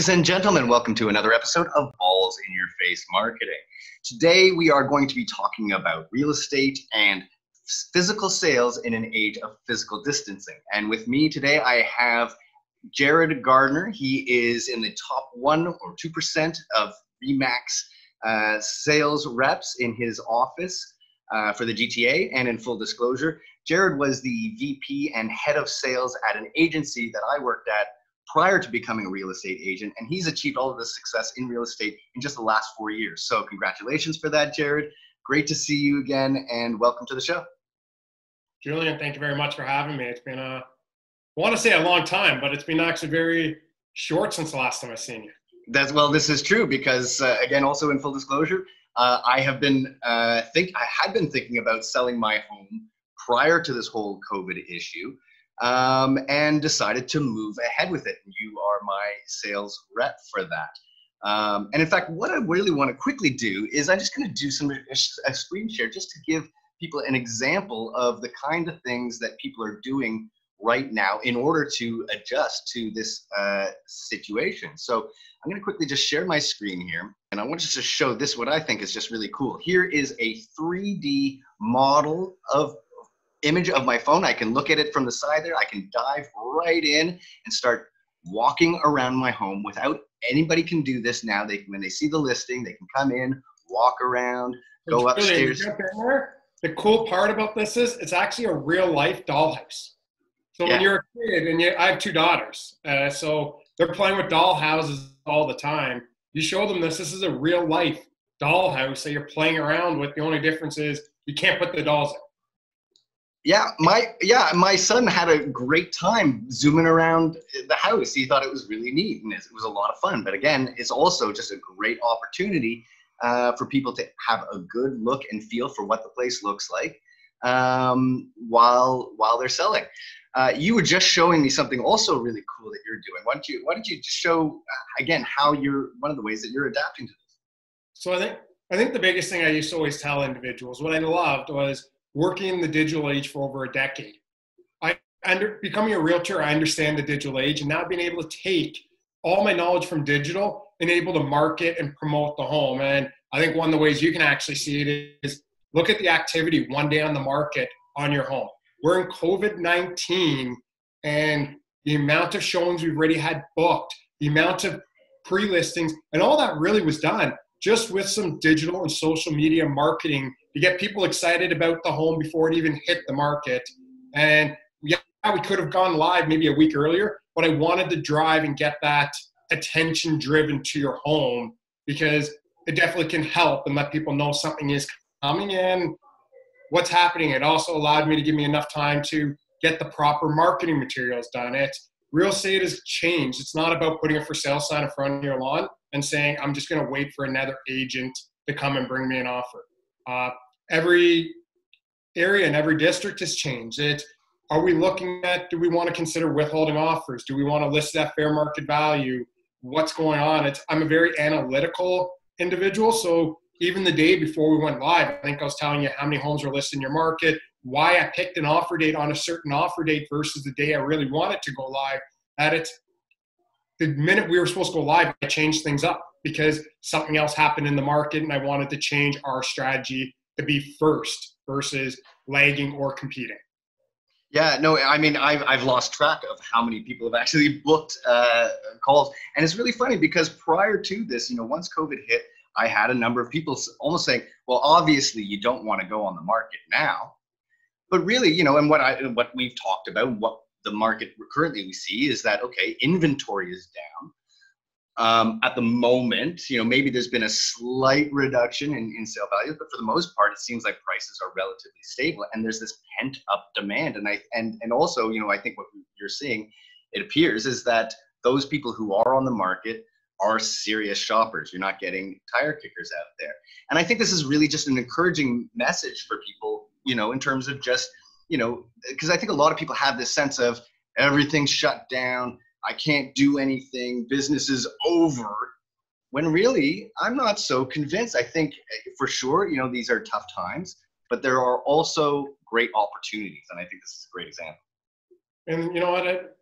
Ladies and gentlemen, welcome to another episode of Balls in Your Face Marketing. Today we are going to be talking about real estate and physical sales in an age of physical distancing. And with me today I have Jared Gardner. He is in the top 1 or 2% of RE/MAX sales reps in his office for the GTA. And in full disclosure, Jared was the VP and head of sales at an agency that I worked at prior to becoming a real estate agent, and he's achieved all of this success in real estate in just the last 4 years. So congratulations for that, Jared. Great to see you again, and welcome to the show. Julian, thank you very much for having me. It's been I want to say a long time, but it's been actually very short since the last time I've seen you. Well, this is true because, again, also in full disclosure, I had been thinking about selling my home prior to this whole COVID issue. And decided to move ahead with it. You are my sales rep for that. And in fact, what I really want to quickly do is I'm just going to do a screen share just to give people an example of the kind of things that people are doing right now in order to adjust to this situation. So I'm going to quickly just share my screen here. And I want to just show this, what I think is just really cool. Here is a 3D model of image of my phone. I can look at it from the side there. I can dive right in and start walking around my home without anybody can do this now. When they see the listing, they can come in, walk around, go upstairs. The cool part about this is it's actually a real life dollhouse. So when you're a kid, and I have 2 daughters, so they're playing with doll houses all the time. You show them this is a real life dollhouse that you're playing around with. The only difference is you can't put the dolls in. My son had a great time zooming around the house. He thought it was really neat and it was a lot of fun. But again, it's also just a great opportunity for people to have a good look and feel for what the place looks like while they're selling. You were just showing me something also really cool that you're doing. Why don't you just show again how one of the ways that you're adapting to this? So I think the biggest thing I used to always tell individuals, what I loved was working in the digital age for over a decade. Becoming a realtor, I understand the digital age, and now being able to take all my knowledge from digital and able to market and promote the home. And I think one of the ways you can actually see it is look at the activity one day on the market on your home. We're in COVID-19, and the amount of showings we've already had booked, the amount of pre-listings, and all that really was done just with some digital and social media marketing to get people excited about the home before it even hit the market. And we could have gone live maybe a week earlier, but I wanted to drive and get that attention driven to your home because it definitely can help and let people know something is coming in, what's happening. It also allowed me to give me enough time to get the proper marketing materials done. Real estate has changed. It's not about putting a for sale sign in front of your lawn and saying, I'm just going to wait for another agent to come and bring me an offer. Every area and every district has changed. Are we looking at, do we want to consider withholding offers? Do we want to list at fair market value? What's going on? I'm a very analytical individual. So even the day before we went live, I think I was telling you how many homes are listed in your market, why I picked an offer date on a certain offer date versus the day I really wanted to go live. The minute we were supposed to go live, I changed things up because something else happened in the market and I wanted to change our strategy to be first versus lagging or competing. Yeah, no, I mean, I've lost track of how many people have actually booked calls. And it's really funny because prior to this, once COVID hit, I had a number of people almost saying, well, obviously you don't want to go on the market now. But really, and what we've talked about, what the market currently we see is that, okay, inventory is down. At the moment, maybe there's been a slight reduction in sale values, but for the most part, it seems like prices are relatively stable and there's this pent up demand. And also, I think what you're seeing, it appears, is that those people who are on the market are serious shoppers. You're not getting tire kickers out there. And I think this is really just an encouraging message for people, in terms of just, because I think a lot of people have this sense of everything's shut down. I can't do anything, business is over, when really, I'm not so convinced. I think for sure, these are tough times, but there are also great opportunities, and I think this is a great example. And you know what,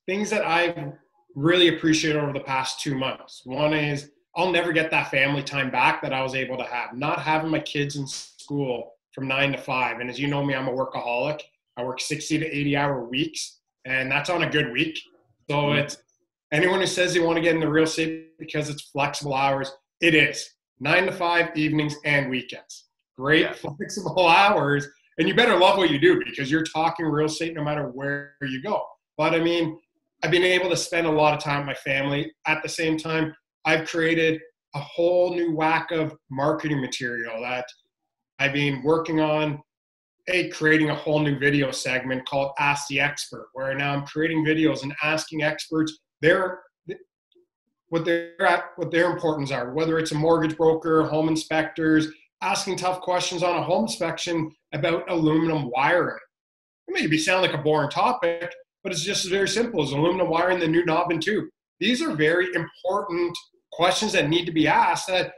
things that I've really appreciate over the past 2 months. One is I'll never get that family time back that I was able to have. Not having my kids in school from 9 to 5. And as you know me, I'm a workaholic. I work 60 to 80-hour weeks, and that's on a good week. So it's anyone who says they want to get into real estate because it's flexible hours, it is. 9 to 5, evenings and weekends. Great flexible hours. And you better love what you do because you're talking real estate no matter where you go. But I mean, I've been able to spend a lot of time with my family. At the same time, I've created a whole new whack of marketing material that I've been working on, creating a whole new video segment called Ask the Expert, where now I'm creating videos and asking experts what their importance are, whether it's a mortgage broker, home inspectors, asking tough questions on a home inspection about aluminum wiring. It may sound like a boring topic, but it's just very simple as aluminum wiring the new knob and tube. These are very important questions that need to be asked that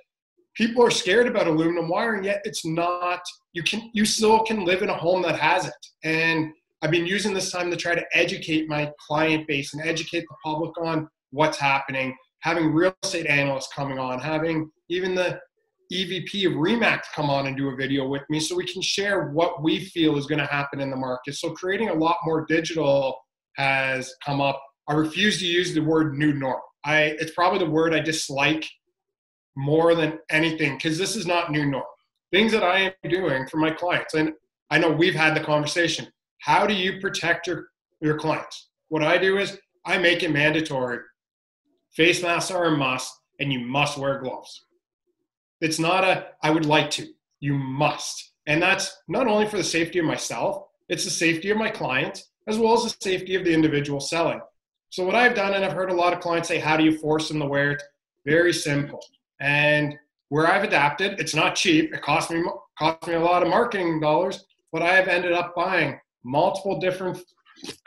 people are scared about aluminum wiring, yet it's not, you still can live in a home that has it. And I've been using this time to try to educate my client base and educate the public on what's happening, having real estate analysts coming on, having even the EVP of RE/MAX come on and do a video with me so we can share what we feel is going to happen in the market. So creating a lot more digital has come up. I refuse to use the word new normal. It's probably the word I dislike more than anything because this is not new normal. Things that I am doing for my clients, and I know we've had the conversation. How do you protect your clients? What I do is I make it mandatory. Face masks are a must, and you must wear gloves. It's not I would like to. You must. And that's not only for the safety of myself, it's the safety of my clients, as well as the safety of the individual selling. So what I've done, and I've heard a lot of clients say, how do you force them to wear it? Very simple. And where I've adapted, it's not cheap. It cost me a lot of marketing dollars, but I have ended up buying multiple different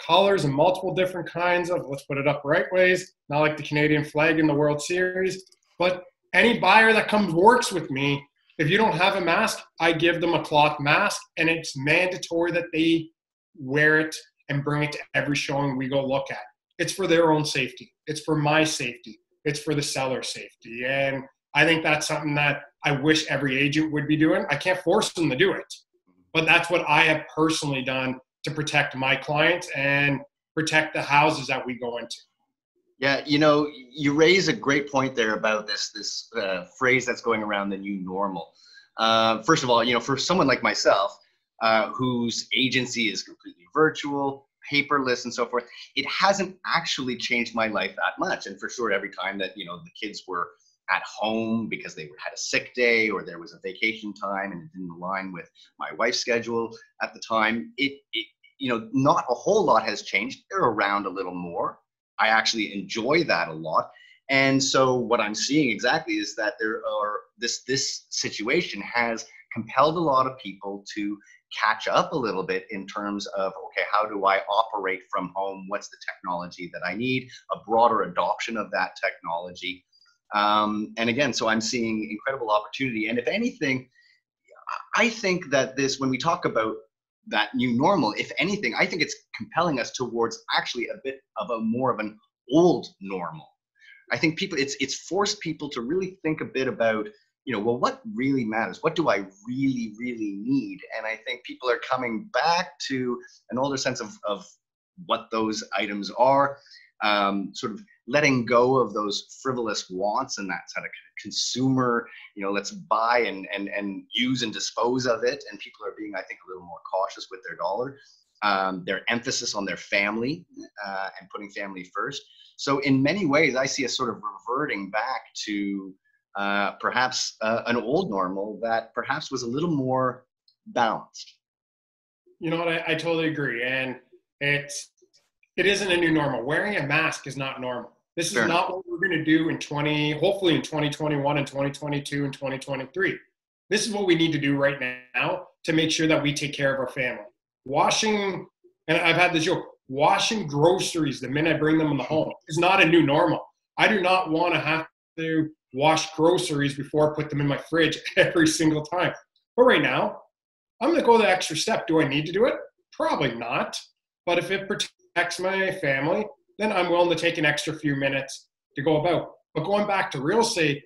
colors and multiple different kinds of, let's put it up right ways, not like the Canadian flag in the World Series, but any buyer that works with me, if you don't have a mask, I give them a cloth mask, and it's mandatory that they wear it and bring it to every showing we go look at. It's for their own safety. It's for my safety. It's for the seller's safety. And I think that's something that I wish every agent would be doing. I can't force them to do it, but that's what I have personally done to protect my clients and protect the houses that we go into. Yeah, you raise a great point there about this phrase that's going around, the new normal. First of all, for someone like myself, whose agency is completely virtual, paperless, and so forth, it hasn't actually changed my life that much. And for sure, every time that the kids were at home because they had a sick day or there was a vacation time and it didn't align with my wife's schedule at the time, it not a whole lot has changed. They're around a little more. I actually enjoy that a lot. And so what I'm seeing exactly is that this situation has compelled a lot of people to catch up a little bit in terms of, okay, how do I operate from home? What's the technology that I need? A broader adoption of that technology. And again, so I'm seeing incredible opportunity. And if anything, I think that when we talk about that new normal, if anything, I think it's compelling us towards actually a bit of more of an old normal. I think it's forced people to really think a bit about, well, what really matters? What do I really, really need? And I think people are coming back to an older sense of what those items are, sort of letting go of those frivolous wants and that sort of consumer, let's buy and use and dispose of it. And people are being, I think, a little more cautious with their dollar, their emphasis on their family and putting family first. So in many ways, I see us sort of reverting back to perhaps an old normal that perhaps was a little more balanced. You know what? I totally agree. And it isn't a new normal. Wearing a mask is not normal. This is not what we're going to do hopefully in 2021 and 2022 and 2023. This is what we need to do right now to make sure that we take care of our family. Washing, and I've had this joke, washing groceries the minute I bring them in the home is not a new normal. I do not want to have to wash groceries before I put them in my fridge every single time. But right now, I'm going to go the extra step. Do I need to do it? Probably not. But if it protects my family, then I'm willing to take an extra few minutes to go about. But going back to real estate,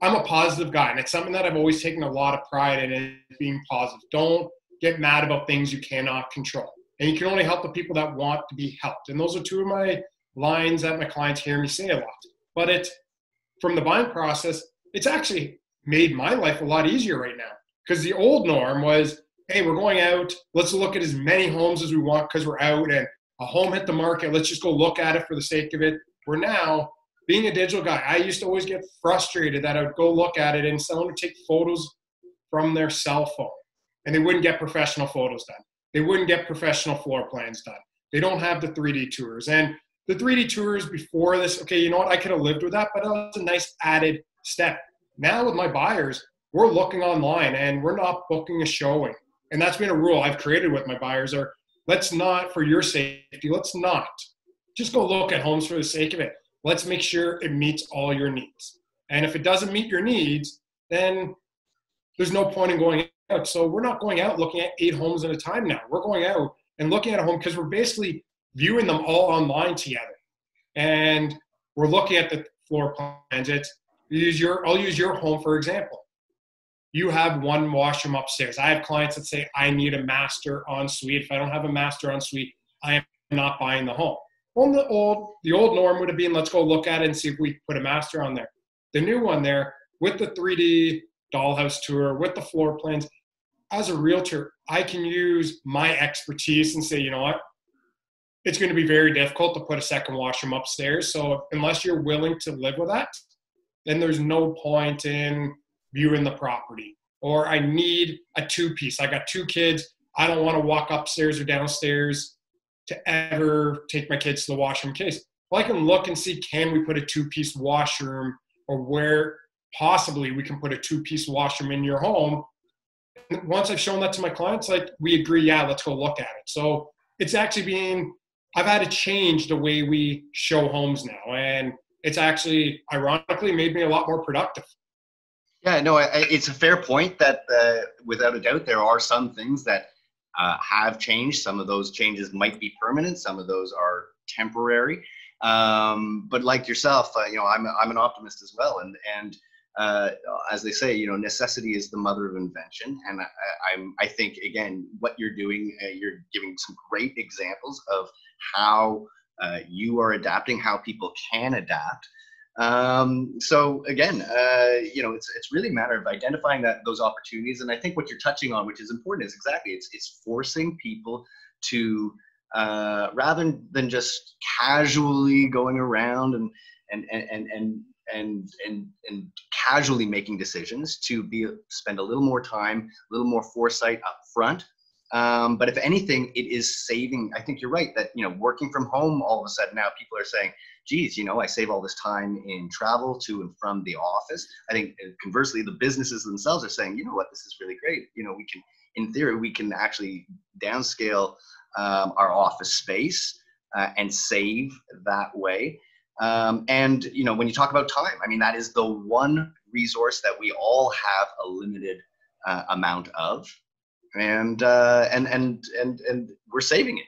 I'm a positive guy, and it's something that I've always taken a lot of pride in, is being positive. Don't get mad about things you cannot control. And you can only help the people that want to be helped. And those are two of my lines that my clients hear me say a lot. But from the buying process, it's actually made my life a lot easier right now. Because the old norm was, hey, we're going out, let's look at as many homes as we want because we're out, and a home hit the market, let's just go look at it for the sake of it. We're now, being a digital guy, I used to always get frustrated that I would go look at it and someone would take photos from their cell phone and they wouldn't get professional photos done. They wouldn't get professional floor plans done. They don't have the 3D tours. And the 3D tours before this, okay, you know what, I could have lived with that, but that was a nice added step. Now with my buyers, we're looking online and we're not booking a showing. And that's been a rule I've created with my buyers, or let's not, for your safety, let's not just go look at homes for the sake of it. Let's make sure it meets all your needs. And if it doesn't meet your needs, then there's no point in going out. So we're not going out looking at 8 homes at a time now. We're going out and looking at a home because we're basically viewing them all online together. And we're looking at the floor plans. I'll use your home, for example. You have one washroom upstairs. I have clients that say, I need a master ensuite. If I don't have a master ensuite, I am not buying the home. Well, the old norm would have been, let's go look at it and see if we put a master on there. The new one there, with the 3D dollhouse tour, with the floor plans, as a realtor, I can use my expertise and say, you know what, it's going to be very difficult to put a second washroom upstairs. So unless you're willing to live with that, then there's no point in viewing the property. Or I need a 2-piece. I got 2 kids. I don't want to walk upstairs or downstairs to ever take my kids to the washroom case. Well, I can look and see, can we put a 2-piece washroom, or where possibly we can put a 2-piece washroom in your home. And once I've shown that to my clients, like, we agree, yeah, let's go look at it. So it's actually I've had to change the way we show homes now. And it's actually, ironically, made me a lot more productive. Yeah, no, it's a fair point that without a doubt, there are some things that have changed. Some of those changes might be permanent. Some of those are temporary. But like yourself, I'm an optimist as well. And as they say, necessity is the mother of invention. And I think, again, what you're doing, you're giving some great examples of how you are adapting, how people can adapt. So again, it's really a matter of identifying those opportunities. And I think what you're touching on, which is important, is exactly, it's forcing people to, rather than just casually going around and casually making decisions, to spend a little more time, a little more foresight up front. But if anything, it is saving. I think you're right that, working from home, all of a sudden now people are saying, geez, I save all this time in travel to and from the office. I think conversely, the businesses themselves are saying, you know what, this is really great. We can, in theory, we can actually downscale our office space and save that way. And, when you talk about time, I mean, that is the one resource that we all have a limited amount of. And we're saving it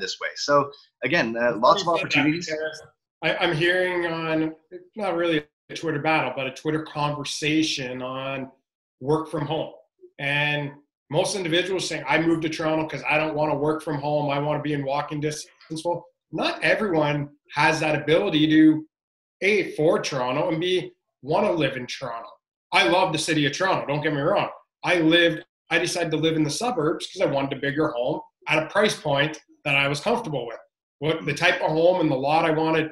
this way. So again, lots of opportunities. I'm hearing on, not really a Twitter battle, but a Twitter conversation on work from home. And most individuals saying, I moved to Toronto because I don't want to work from home. I want to be in walking distance. Well, not everyone has that ability to, A, afford Toronto, and B, want to live in Toronto. I love the city of Toronto, don't get me wrong. I decided to live in the suburbs because I wanted a bigger home at a price point that I was comfortable with. What the type of home and the lot I wanted,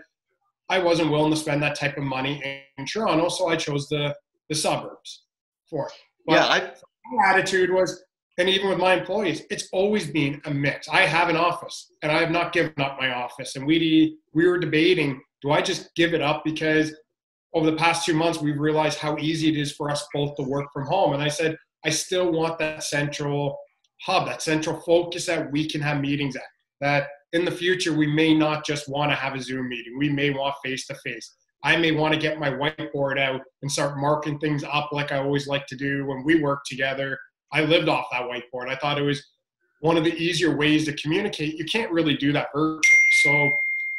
I wasn't willing to spend that type of money in Toronto, so I chose the suburbs for it. But my attitude was, and even with my employees, it's always been a mix. I have an office, and I have not given up my office. And we were debating, do I just give it up? Because over the past 2 months, we've realized how easy it is for us both to work from home. And I said, I still want that central hub, that central focus that we can have meetings at. That in the future, we may not just want to have a Zoom meeting. We may want face-to-face. I may want to get my whiteboard out and start marking things up like I always like to do when we work together. I lived off that whiteboard. I thought it was one of the easier ways to communicate. You can't really do that virtually. So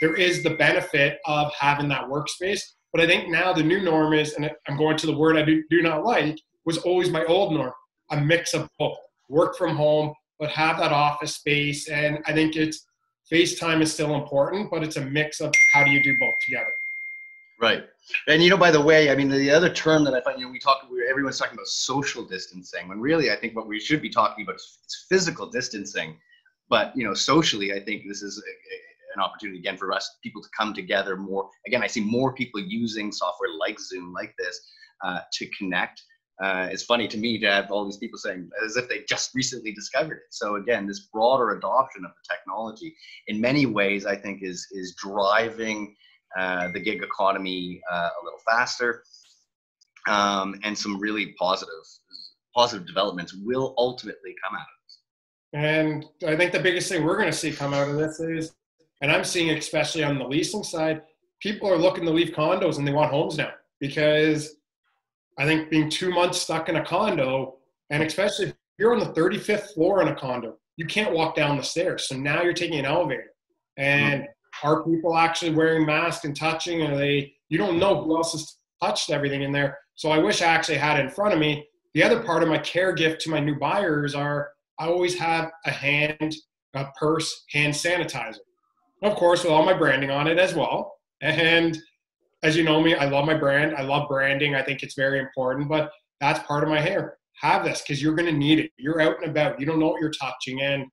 there is the benefit of having that workspace. But I think now the new norm is, and I'm going to the word I do not like, was always my old norm, a mix of both. Work from home, but have that office space. And I think it's FaceTime is still important, but it's a mix of how do you do both together. Right. And, you know, by the way, I mean, the other term that I find, you know, everyone's talking about social distancing, when really I think what we should be talking about is physical distancing. But, you know, socially, I think this is an opportunity again for us people to come together more. Again, I see more people using software like Zoom, like this, to connect. It's funny to me to have all these people saying as if they just recently discovered it. So again, this broader adoption of the technology in many ways, I think is driving the gig economy a little faster, and some really positive developments will ultimately come out of this. And I think the biggest thing we're going to see come out of this is, and I'm seeing it especially on the leasing side, people are looking to leave condos and they want homes now, because I think being 2 months stuck in a condo, and especially if you're on the 35th floor in a condo, you can't walk down the stairs. So now you're taking an elevator. And are people actually wearing masks and touching? And you don't know who else has touched everything in there. So I wish I actually had it in front of me. The other part of my care gift to my new buyers are I always have a purse hand sanitizer. Of course, with all my branding on it as well. And as you know me, I love my brand. I love branding. I think it's very important, but that's part of my hair. Have this because you're going to need it. You're out and about. You don't know what you're touching. And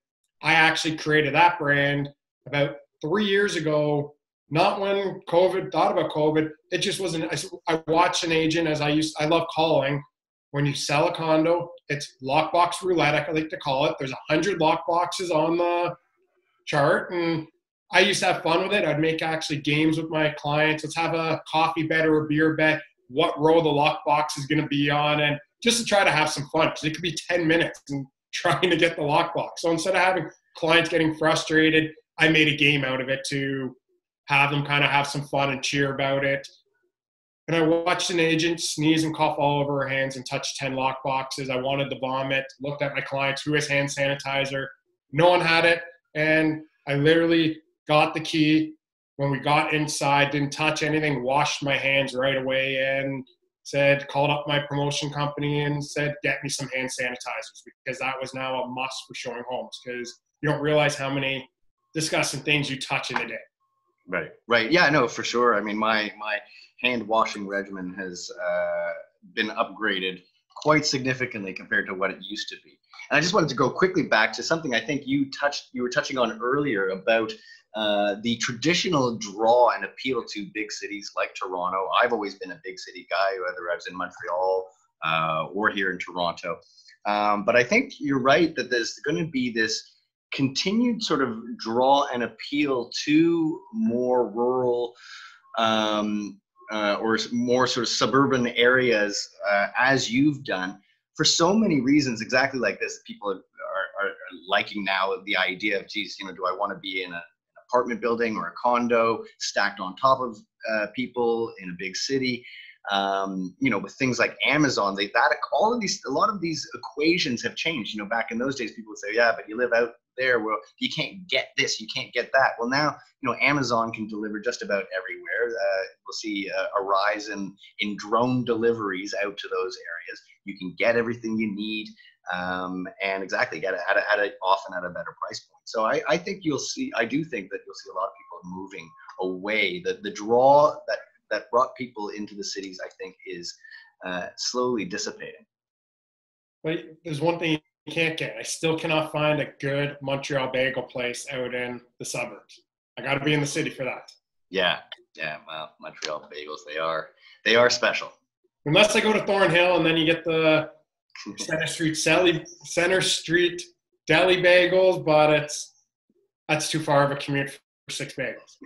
I actually created that brand about 3 years ago, not when thought about COVID. It just wasn't. I watched an agent I love calling. When you sell a condo, it's lockbox roulette, I like to call it. There's 100 lockboxes on the chart. And I used to have fun with it. I'd make actually games with my clients. Let's have a coffee bet or a beer bet. What row the lockbox is going to be on, and just to try to have some fun, because it could be 10 minutes and trying to get the lockbox. So instead of having clients getting frustrated, I made a game out of it to have them kind of have some fun and cheer about it. And I watched an agent sneeze and cough all over her hands and touch 10 lockboxes. I wanted to vomit. Looked at my clients, who has hand sanitizer. No one had it. And I literally got the key. When we got inside, didn't touch anything, washed my hands right away and called up my promotion company and said, get me some hand sanitizers, because that was now a must for showing homes, because you don't realize how many disgusting things you touch in a day. Right. Yeah, no, for sure. I mean, my hand washing regimen has been upgraded quite significantly compared to what it used to be. And I just wanted to go quickly back to something I think you were touching on earlier about the traditional draw and appeal to big cities like Toronto. I've always been a big city guy, whether I was in Montreal or here in Toronto. But I think you're right that there's going to be this continued sort of draw and appeal to more rural or more sort of suburban areas, as you've done, for so many reasons exactly like this. People are liking now the idea of, geez, you know, do I want to be in an apartment building or a condo stacked on top of people in a big city? You know, with things like Amazon, a lot of these equations have changed. You know, back in those days, people would say, yeah, but you live out there, well, you can't get this, you can't get that. Well, now, you know, Amazon can deliver just about everywhere. We'll see a rise in drone deliveries out to those areas. You can get everything you need, and exactly get it often at a better price point. So I do think that you'll see a lot of people moving away. The draw that brought people into the cities, I think, is slowly dissipating. But there's one thing you can't get. I still cannot find a good Montreal bagel place out in the suburbs. I got to be in the city for that. Yeah. Well, Montreal bagels, they are special. Unless I go to Thornhill, and then you get the Center Street deli bagels, but that's too far of a commute for 6 bagels.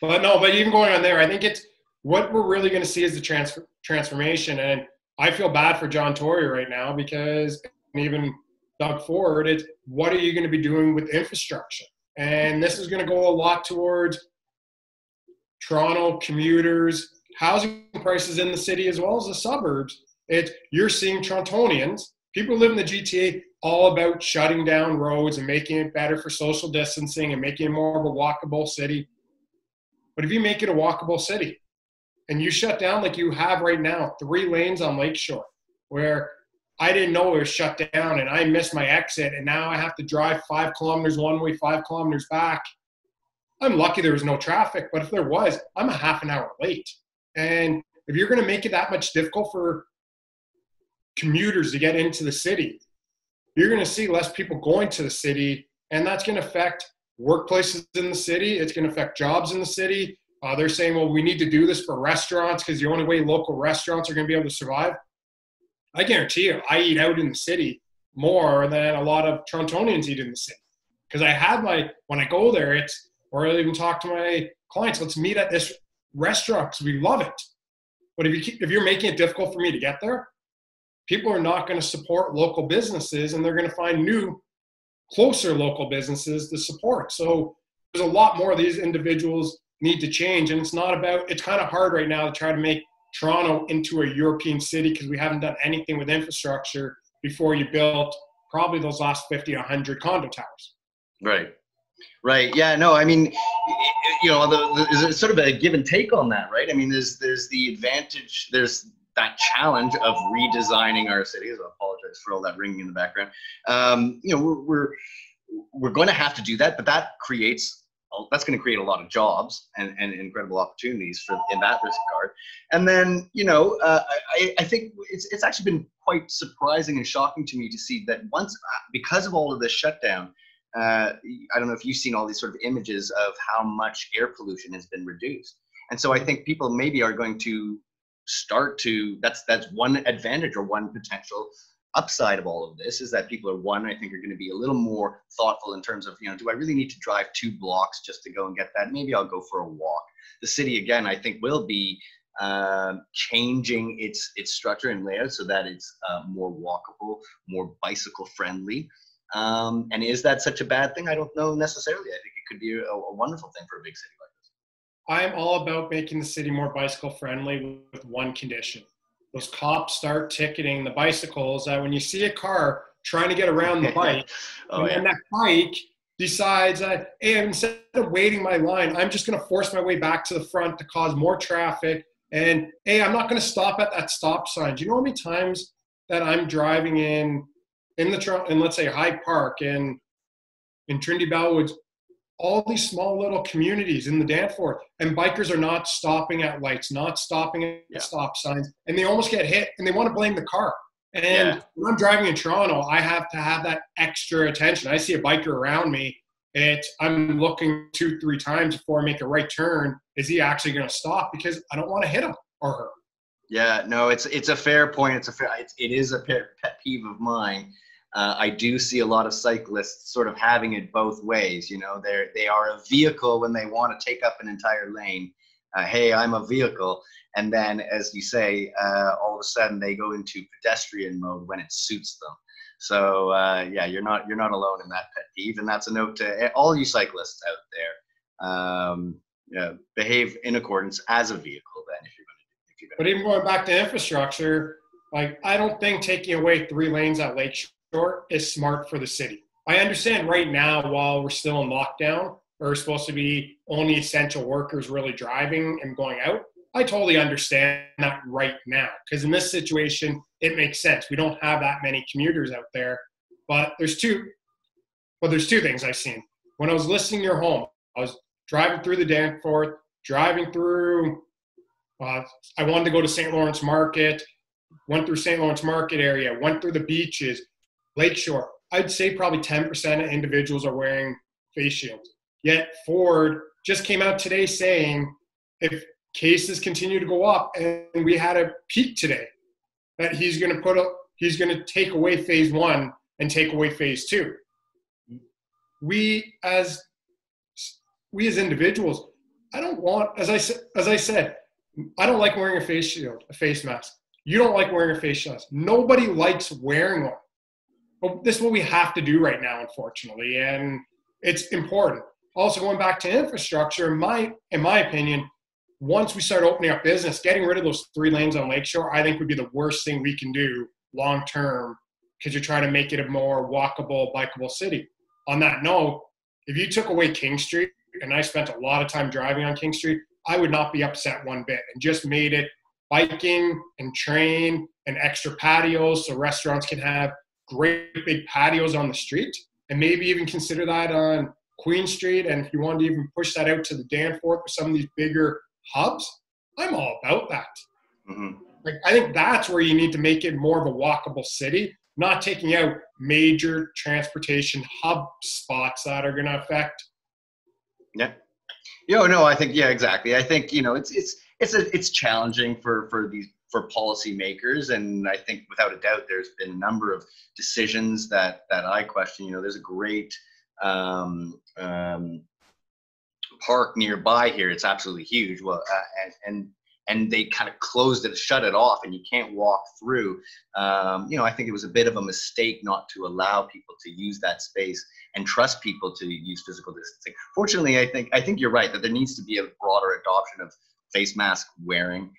But even going on there, I think it's what we're really going to see is the transformation. And I feel bad for John Tory right now, because, and even Doug Ford, it's what are you going to be doing with infrastructure? And this is going to go a lot towards Toronto commuters, housing prices in the city as well as the suburbs. You're seeing Torontonians, people who live in the GTA, all about shutting down roads and making it better for social distancing and making it more of a walkable city. But if you make it a walkable city and you shut down like you have right now, 3 lanes on Lakeshore, where I didn't know it was shut down and I missed my exit and now I have to drive 5 kilometers one way, 5 kilometers back. I'm lucky there was no traffic, but if there was, I'm a half an hour late. And if you're going to make it that much difficult for commuters to get into the city, you're going to see less people going to the city, and that's going to affect workplaces in the city. It's going to affect jobs in the city. They're saying, well, we need to do this for restaurants because the only way local restaurants are going to be able to survive. I guarantee you, I eat out in the city more than a lot of Torontonians eat in the city. Because I have when I go there, or I even talk to my clients, let's meet at this restaurant because we love it. But if you're making it difficult for me to get there, people are not going to support local businesses, and they're going to find new, closer local businesses to support. So there's a lot more of these individuals need to change. And it's kind of hard right now to try to make Toronto into a European city because we haven't done anything with infrastructure before you built probably those last 50, 100 condo towers. Right. Yeah, no, I mean, there's sort of a give and take on that, right? I mean, there's the advantage, there's that challenge of redesigning our cities. I apologize for all that ringing in the background. We're going to have to do that, but that's going to create a lot of jobs and incredible opportunities in that regard. And then, I think it's actually been quite surprising and shocking to me to see that because of all of this shutdown, I don't know if you've seen all these sort of images of how much air pollution has been reduced. And so I think people maybe are going to that's one advantage or one potential upside of all of this is that people are I think are going to be a little more thoughtful in terms of, do I really need to drive 2 blocks just to go and get that? Maybe I'll go for a walk. The city, again, I think will be changing its structure and layout so that it's more walkable, more bicycle friendly. And is that such a bad thing? I don't know necessarily. I think it could be a wonderful thing for a big city like this. I'm all about making the city more bicycle friendly with one condition. Those cops start ticketing the bicycles that when you see a car trying to get around the bike, and that bike decides that, hey, instead of waiting my line, I'm just going to force my way back to the front to cause more traffic. And hey, I'm not going to stop at that stop sign. Do you know how many times that I'm driving in let's say Hyde Park and in Trinity Bellwoods, all these small little communities in the Danforth, and bikers are not stopping at lights, not stopping at stop signs, and they almost get hit and they want to blame the car. And when I'm driving in Toronto, I have to have that extra attention. I see a biker around me, I'm looking 2-3 times before I make a right turn. Is he actually going to stop? Because I don't want to hit him or her. Yeah, no, it's a fair point. It is a pet peeve of mine. I do see a lot of cyclists sort of having it both ways. They are a vehicle when they want to take up an entire lane. Hey, I'm a vehicle. And then, as you say, all of a sudden they go into pedestrian mode when it suits them. So you're not alone in that pet peeve. And that's a note to all you cyclists out there. Behave in accordance as a vehicle then, if you're going to. But even going back to infrastructure, I don't think taking away 3 lanes at Lakeshore is smart for the city. I understand right now, while we're still in lockdown, or supposed to be only essential workers really driving and going out. I totally understand that right now, because in this situation, it makes sense. We don't have that many commuters out there, but there's two things I've seen. When I was listing your home, I was driving through the Danforth, driving through, I wanted to go to St. Lawrence Market, went through St. Lawrence Market area, went through the beaches, Lakeshore. I'd say probably 10% of individuals are wearing face shields. Yet Ford just came out today saying if cases continue to go up and we had a peak today, that he's going to take away phase 1 and take away phase 2. We as individuals, I don't want, as I said, I don't like wearing a face shield, a face mask. You don't like wearing a face mask. Nobody likes wearing one. But this is what we have to do right now, unfortunately, and it's important. Also, going back to infrastructure, in my opinion, once we start opening up business, getting rid of those 3 lanes on Lakeshore, I think would be the worst thing we can do long term, because you're trying to make it a more walkable, bikeable city. On that note, if you took away King Street and I spent a lot of time driving on King Street, I would not be upset one bit, and just made it biking and train and extra patios so restaurants can have great big patios on the street, and maybe even consider that on Queen Street. And if you want to even push that out to the Danforth or some of these bigger hubs, I'm all about that. Mm-hmm. Like, I think that's where you need to make it more of a walkable city, not taking out major transportation hub spots that are going to affect. Yeah. No, I think, yeah, exactly. I think, it's challenging for policymakers, and I think without a doubt there's been a number of decisions that I question. There's a great park nearby here. It's absolutely huge. Well, and they kind of closed it, shut it off, and you can't walk through. I think it was a bit of a mistake not to allow people to use that space and trust people to use physical distancing. Fortunately, I think you're right that there needs to be a broader adoption of face mask wearing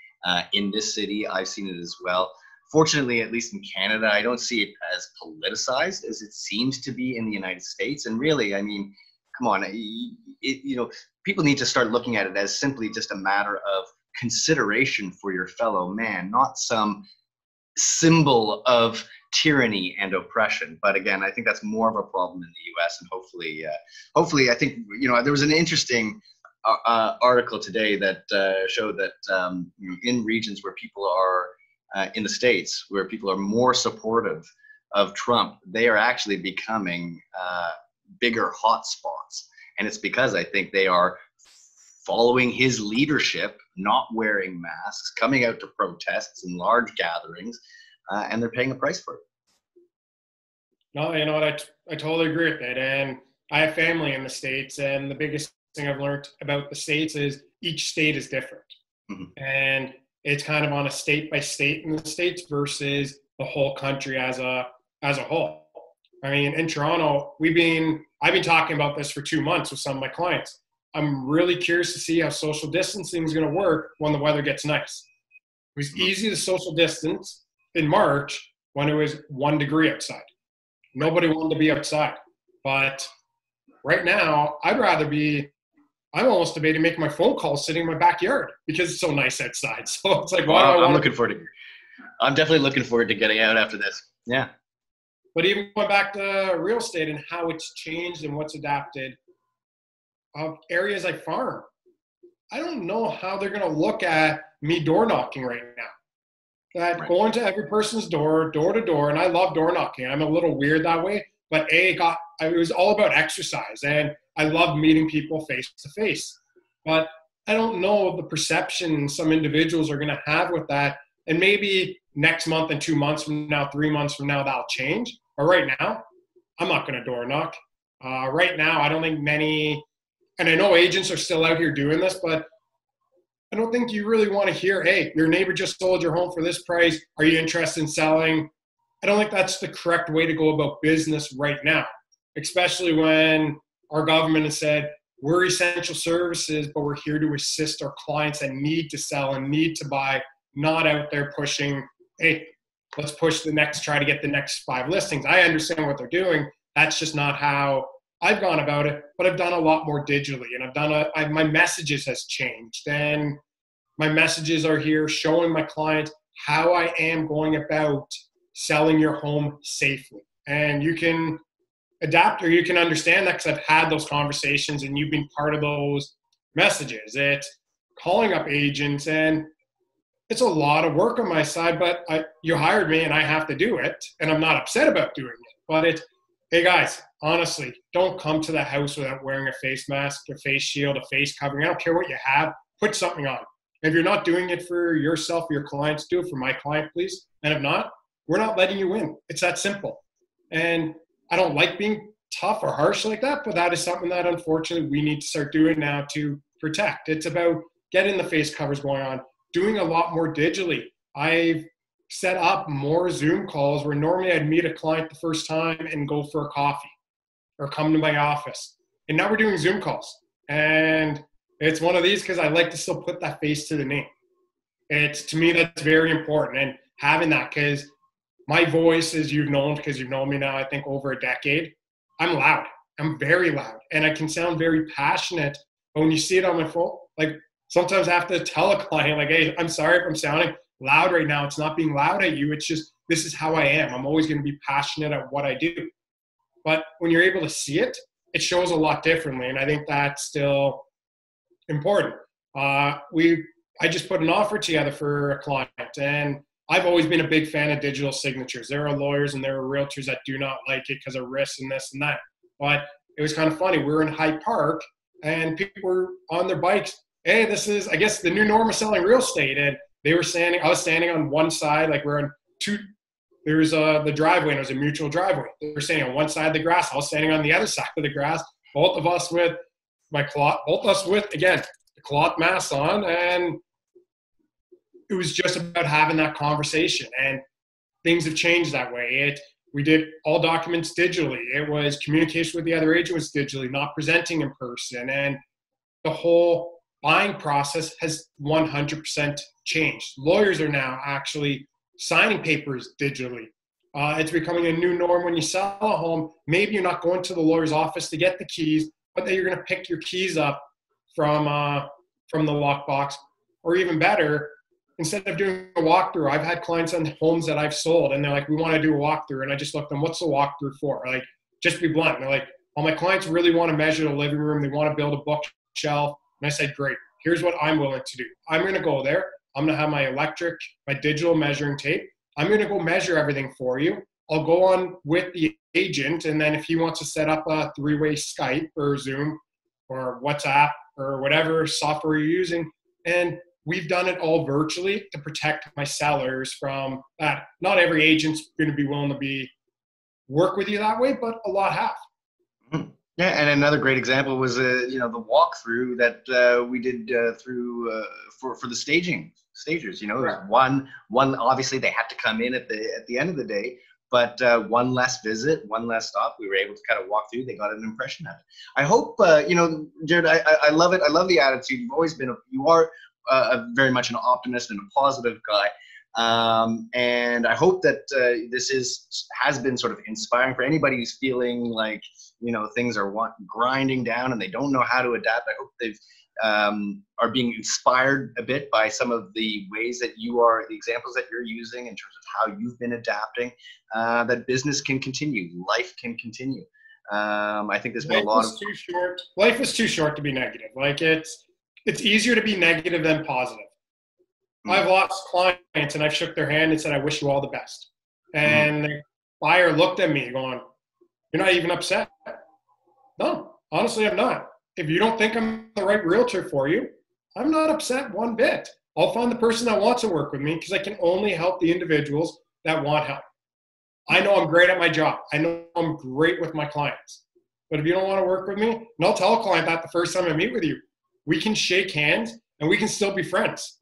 in this city. I've seen it as well. Fortunately, at least in Canada, I don't see it as politicized as it seems to be in the United States. And really, I mean, come on, people need to start looking at it as simply just a matter of consideration for your fellow man, not some symbol of tyranny and oppression. But again, I think that's more of a problem in the US, and hopefully I think, there was an interesting article today that showed that in regions where people are in the States, where people are more supportive of Trump, they are actually becoming bigger hotspots. And it's because I think they are following his leadership, not wearing masks, coming out to protests in large gatherings, and they're paying a price for it. No, you know what? I totally agree with it. And I have family in the States, and the biggest thing I've learned about the States is each state is different. Mm-hmm. And it's kind of on a state by state in the States versus the whole country as a whole. I mean, in Toronto, I've been talking about this for 2 months with some of my clients. I'm really curious to see how social distancing is going to work when the weather gets nice. It was easy to social distance in March when it was 1 degree outside. Nobody wanted to be outside. But right now, I'm almost debating making my phone calls sitting in my backyard because it's so nice outside. So it's like, I'm definitely looking forward to getting out after this. Yeah. But even going back to real estate and how it's changed and what's adapted, areas I farm, I don't know how they're going to look at me door knocking right now. Going to every person's door to door, and I love door knocking. I'm a little weird that way, but it was all about exercise, and I love meeting people face to face. But I don't know the perception some individuals are going to have with that, and maybe next month and 2 months from now, 3 months from now, that'll change. But right now, I'm not going to door knock. Right now, I don't think many. And I know agents are still out here doing this, but I don't think you really want to hear, hey, your neighbor just sold your home for this price. Are you interested in selling? I don't think that's the correct way to go about business right now, especially when our government has said, we're essential services, but we're here to assist our clients that need to sell and need to buy, not out there pushing, hey, let's try to get the next 5 listings. I understand what they're doing. That's just not how I've gone about it, but I've done a lot more digitally, and my messages has changed, and my messages are here showing my clients how I am going about selling your home safely. And you can adapt, or you can understand that because I've had those conversations and you've been part of those messages. It's calling up agents, and it's a lot of work on my side, but you hired me and I have to do it, and I'm not upset about doing it. But hey guys, honestly, don't come to the house without wearing a face mask, a face shield, a face covering. I don't care what you have, put something on. If you're not doing it for yourself or your clients, do it for my client, please. And if not, we're not letting you in. It's that simple. And I don't like being tough or harsh like that, but that is something that unfortunately we need to start doing now to protect. It's about getting the face covers going on, doing a lot more digitally. I've set up more Zoom calls where normally I'd meet a client the first time and go for a coffee or come to my office. And now we're doing Zoom calls. And it's one of these because I like to still put that face to the name. To me, that's very important. And having that, because my voice, as you've known, because you've known me now, I think over a decade, I'm loud. I'm very loud and I can sound very passionate. But when you see it on my phone, like sometimes I have to tell a client, like, hey, I'm sorry if I'm sounding loud right now. It's not being loud at you. It's just, this is how I am. I'm always going to be passionate at what I do. But when you're able to see it, it shows a lot differently. And I think that's still important. I just put an offer together for a client, and I've always been a big fan of digital signatures. There are lawyers and there are realtors that do not like it because of risks and this and that. But it was kind of funny. We were in Hyde Park and people were on their bikes. Hey, this is, I guess, the new norm of selling real estate. And they were standing, I was standing on one side, like we're on two, there was the driveway, and it was a mutual driveway. They were standing on one side of the grass. I was standing on the other side of the grass, both of us with my cloth, both of us with, again, the cloth masks on. And it was just about having that conversation, and things have changed that way. We did all documents digitally. It was communication with the other agent was digitally, not presenting in person. And the whole buying process has 100% changed. Lawyers are now actually signing papers digitally. It's becoming a new norm when you sell a home. Maybe you're not going to the lawyer's office to get the keys, but then you're going to pick your keys up from the lockbox. Or even better, instead of doing a walkthrough, I've had clients on homes that I've sold, and they're like, we want to do a walkthrough. And I just looked at them, what's the walkthrough for? Like, just be blunt. And they're like, well, my clients really want to measure the living room. They want to build a bookshelf. And I said, great, here's what I'm willing to do. I'm going to go there. I'm going to have my my digital measuring tape. I'm going to go measure everything for you. I'll go on with the agent. And then if he wants to set up a 3-way Skype or Zoom or WhatsApp or whatever software you're using, and we've done it all virtually to protect my sellers from that. Not every agent's going to be willing to work with you that way, but a lot have. Mm-hmm. Yeah, and another great example was the walkthrough that we did for the stagers. You know, right. one obviously they had to come in at the end of the day, but one less visit, one less stop. We were able to kind of walk through. They got an impression of it. I hope Jared. I love it. I love the attitude. You are very much an optimist and a positive guy. And I hope that this has been sort of inspiring for anybody who's feeling like, things are grinding down and they don't know how to adapt. I hope they've are being inspired a bit by some of the ways that the examples that you're using in terms of how you've been adapting, that business can continue, life can continue. I think there's been a lot of... Life is too short to be negative. Like it's easier to be negative than positive. I've lost clients and I've shook their hand and said, I wish you all the best. And the buyer looked at me going, you're not even upset? No, honestly, I'm not. If you don't think I'm the right realtor for you, I'm not upset one bit. I'll find the person that wants to work with me because I can only help the individuals that want help. I know I'm great at my job. I know I'm great with my clients. But if you don't want to work with me, and I'll tell a client that the first time I meet with you, we can shake hands and we can still be friends.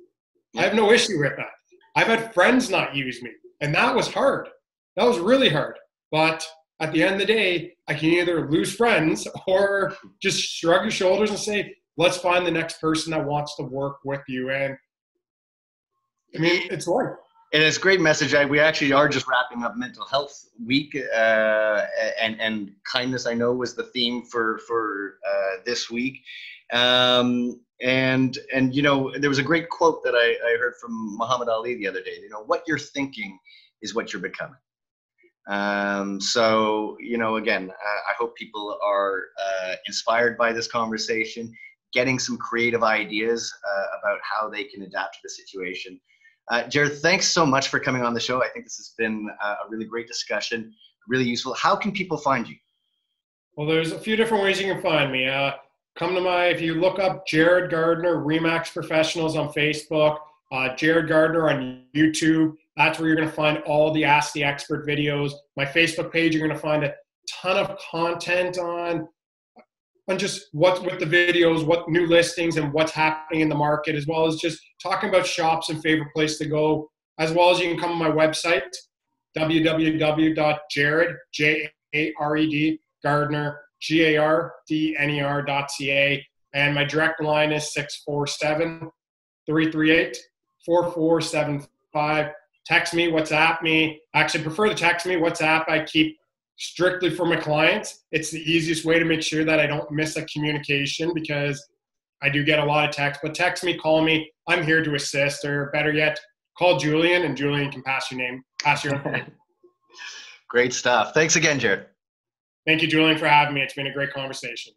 I have no issue with that. I've had friends not use me, and that was hard. That was really hard. But at the end of the day, I can either lose friends or just shrug your shoulders and say, let's find the next person that wants to work with you. And I mean, it's life. And it's a great message. We actually are just wrapping up Mental Health Week, and kindness, I know, was the theme for this week. And there was a great quote that I heard from Muhammad Ali the other day. What you're thinking is what you're becoming. So again, I hope people are inspired by this conversation, getting some creative ideas about how they can adapt to the situation. Jared, thanks so much for coming on the show. I think this has been a really great discussion, really useful. How can people find you? Well, there's a few different ways you can find me. If you look up Jared Gardner, Remax Professionals on Facebook, Jared Gardner on YouTube, that's where you're going to find all the Ask the Expert videos. My Facebook page, you're going to find a ton of content on just what's with the videos, what new listings and what's happening in the market, as well as just talking about shops and favorite place to go, as well as you can come on my website, www.jared, Jared, Gardner, Gardner.ca, and my direct line is 647-338-4475. Text me, WhatsApp me. I actually prefer to text me. WhatsApp, I keep strictly for my clients. It's the easiest way to make sure that I don't miss a communication, because I do get a lot of texts. But text me, call me. I'm here to assist, or better yet, call Julian, and Julian can pass your information. Great stuff. Thanks again, Jared. Thank you, Julian, for having me. It's been a great conversation.